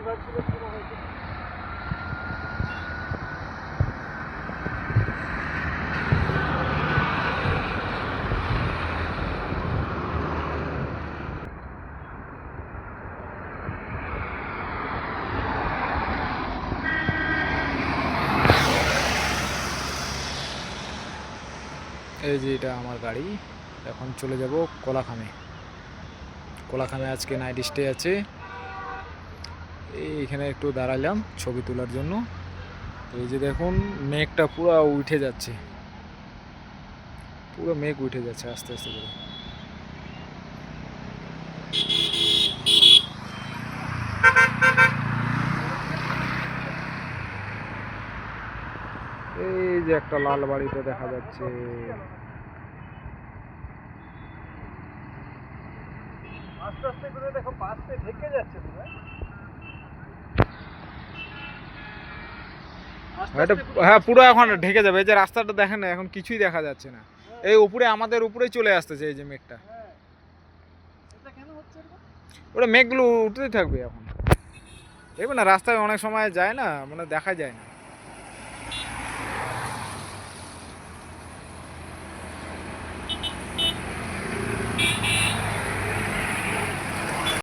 এই যে এটা আমার গাড়ি, এখন চলে যাব কোলাখামে। কোলাখামে আজকে নাইট স্টে আছে। এইখানে একটু দাঁড়ালাম ছবি তোলার জন্য। তো এই যে দেখুন মেঘটা পুরো উঠে যাচ্ছে, পুরো মেঘ উঠে যাচ্ছে আস্তে আস্তে করে। এই যে একটা লাল বাড়িটা দেখা যাচ্ছে। আস্তে আস্তে করে দেখো বাসতে ঢেকে যাচ্ছে পুরো। হ্যাঁ পুরো এখন ঢেকে যাবে। এই যে রাস্তাটা দেখেন না, এখন কিছুই দেখা যাচ্ছে না। এই উপরে আমাদের উপরেই চলে আসতেছে এই যে মেঘটা। এটা কেন হচ্ছে এরকম? ওটা মেঘগুলো উঠতেই থাকবে এখন। দেখবেন না রাস্তায় অনেক সময় যায় না, মানে দেখা যায় না।